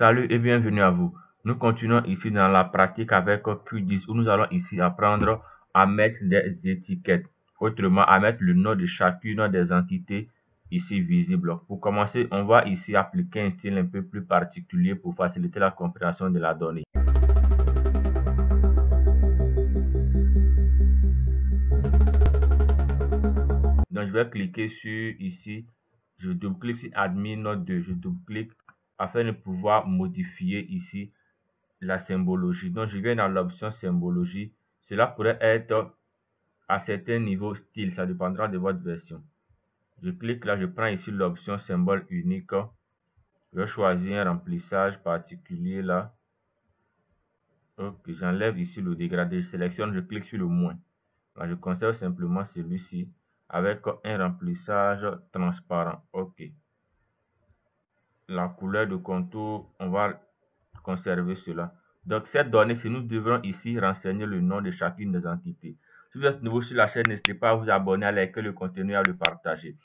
Salut et bienvenue à vous. Nous continuons ici dans la pratique avec Q10 où nous allons ici apprendre à mettre des étiquettes, autrement à mettre le nom de chacune des entités ici visibles. Pour commencer, on va ici appliquer un style un peu plus particulier pour faciliter la compréhension de la donnée. Donc, je vais cliquer sur ici, je double-clique sur Admin 2, je double-clique afin de pouvoir modifier ici la symbologie. Donc, je viens dans l'option symbologie. Cela pourrait être à certains niveaux style, ça dépendra de votre version. Je clique là, je prends ici l'option symbole unique. Je vais choisir un remplissage particulier là. Ok, j'enlève ici le dégradé, je sélectionne, je clique sur le moins. Là, je conserve simplement celui-ci avec un remplissage transparent. Ok. La couleur de contour, on va conserver cela. Donc, cette donnée, si nous devrons ici renseigner le nom de chacune des entités. Si vous êtes nouveau sur la chaîne, n'hésitez pas à vous abonner, à liker le contenu et à le partager.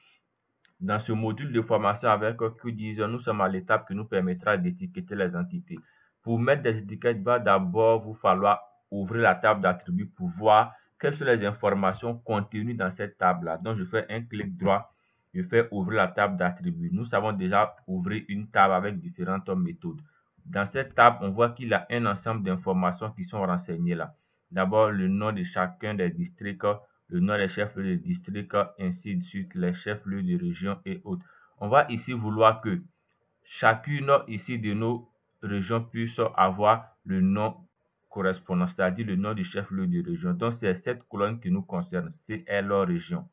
Dans ce module de formation avec Q10, nous sommes à l'étape qui nous permettra d'étiqueter les entités. Pour mettre des étiquettes, il va d'abord vous falloir ouvrir la table d'attributs pour voir quelles sont les informations contenues dans cette table-là. Donc, je fais un clic droit, je fais ouvrir la table d'attributs. Nous savons déjà ouvrir une table avec différentes méthodes. Dans cette table, on voit qu'il y a un ensemble d'informations qui sont renseignées là. D'abord, le nom de chacun des districts, le nom des chefs-lieux de district, ainsi de suite, les chefs-lieux de région et autres. On va ici vouloir que chacune ici de nos régions puisse avoir le nom correspondant, c'est-à-dire le nom du chef-lieu de région. Donc, c'est cette colonne qui nous concerne, c'est leur région.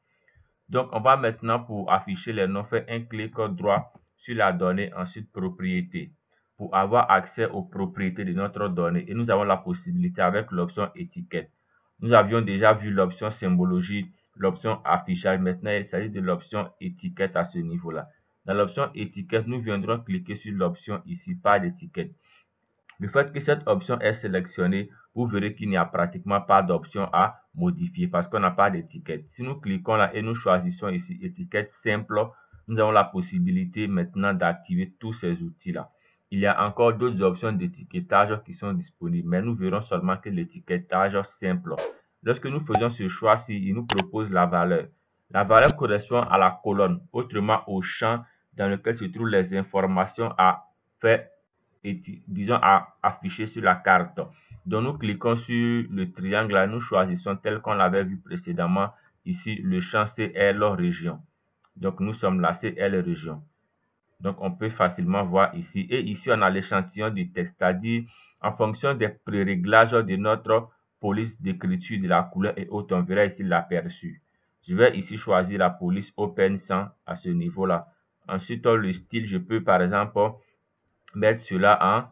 Donc, on va maintenant, pour afficher les noms, faire un clic droit sur la donnée, ensuite propriété, pour avoir accès aux propriétés de notre donnée. Et nous avons la possibilité avec l'option étiquette. Nous avions déjà vu l'option symbologie, l'option affichage. Maintenant, il s'agit de l'option étiquette à ce niveau-là. Dans l'option étiquette, nous viendrons cliquer sur l'option ici, pas d'étiquette. Le fait que cette option est sélectionnée, vous verrez qu'il n'y a pratiquement pas d'option à modifier parce qu'on n'a pas d'étiquette. Si nous cliquons là et nous choisissons ici étiquette simple, nous avons la possibilité maintenant d'activer tous ces outils-là. Il y a encore d'autres options d'étiquetage qui sont disponibles, mais nous verrons seulement que l'étiquetage simple. Lorsque nous faisons ce choix-ci, il nous propose la valeur. La valeur correspond à la colonne, autrement au champ dans lequel se trouvent les informations à faire disons à afficher sur la carte. Donc nous cliquons sur le triangle là, nous choisissons tel qu'on l'avait vu précédemment ici le champ CL région. Donc nous sommes là CL région. Donc on peut facilement voir ici et ici on a l'échantillon du texte, c'est-à-dire en fonction des pré-réglages de notre police d'écriture, de la couleur et autres, on verra ici l'aperçu. Je vais ici choisir la police Open 100 à ce niveau là. Ensuite le style, je peux par exemple mettre cela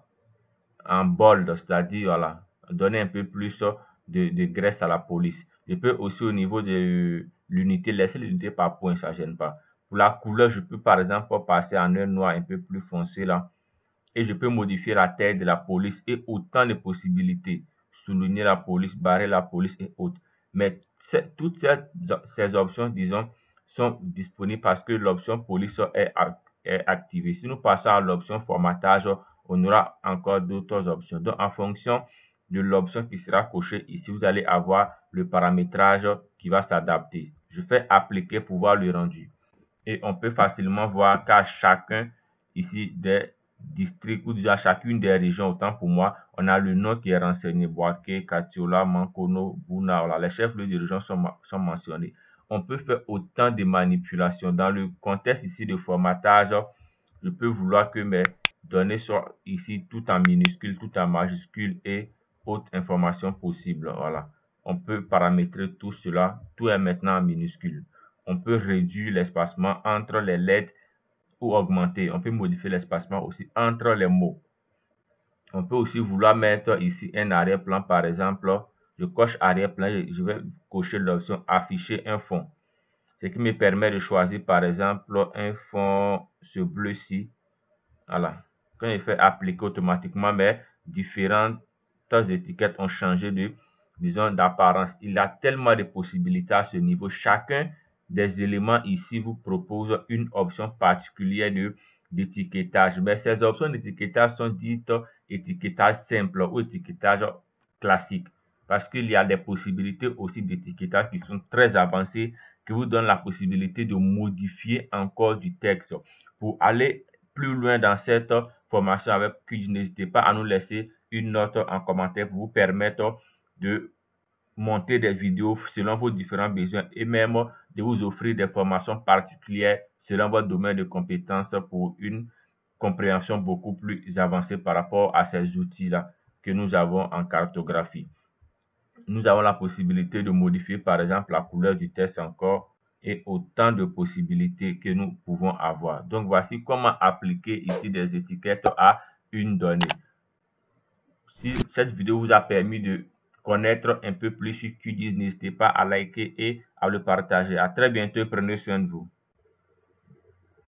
en bold, c'est-à-dire voilà, donner un peu plus de graisse à la police. Je peux aussi au niveau de l'unité, laisser l'unité par point, ça ne gêne pas. Pour la couleur, je peux par exemple passer en un noir un peu plus foncé là. Et je peux modifier la taille de la police et autant de possibilités. Souligner la police, barrer la police et autres. Mais toutes ces options, disons, sont disponibles parce que l'option police est activée. Si nous passons à l'option formatage, on aura encore d'autres options. Donc, en fonction de l'option qui sera cochée ici, vous allez avoir le paramétrage qui va s'adapter. Je fais appliquer pour voir le rendu. Et on peut facilement voir qu'à chacun ici des districts ou déjà chacune des régions, autant pour moi, on a le nom qui est renseigné, Boaké, Katiola, Mankono, Bouna, voilà, les chefs-lieux de région sont mentionnés. On peut faire autant de manipulations. Dans le contexte ici de formatage, je peux vouloir que mes données soient ici tout en minuscule, tout en majuscule et autres informations possibles. Voilà. On peut paramétrer tout cela. Tout est maintenant en minuscule. On peut réduire l'espacement entre les lettres ou augmenter. On peut modifier l'espacement aussi entre les mots. On peut aussi vouloir mettre ici un arrière-plan, par exemple. Je coche arrière-plan et je vais cocher l'option afficher un fond. Ce qui me permet de choisir, par exemple, un fond ce bleu-ci. Voilà. Quand je fais appliquer automatiquement, mes différentes étiquettes ont changé de, disons, d'apparence. Il y a tellement de possibilités à ce niveau. Chacun des éléments ici vous propose une option particulière de d'étiquetage. Mais ces options d'étiquetage sont dites étiquetage simple ou étiquetage classique parce qu'il y a des possibilités aussi d'étiquetage qui sont très avancées qui vous donnent la possibilité de modifier encore du texte. Pour aller plus loin dans cette formation avec Qdigi, n'hésitez pas à nous laisser une note en commentaire pour vous permettre de monter des vidéos selon vos différents besoins et même de vous offrir des formations particulières selon votre domaine de compétences pour une compréhension beaucoup plus avancée par rapport à ces outils-là que nous avons en cartographie. Nous avons la possibilité de modifier par exemple la couleur du texte encore et autant de possibilités que nous pouvons avoir. Donc voici comment appliquer ici des étiquettes à une donnée. Si cette vidéo vous a permis de connaître un peu plus sur Qdigi, n'hésitez pas à liker et à le partager. À très bientôt, prenez soin de vous.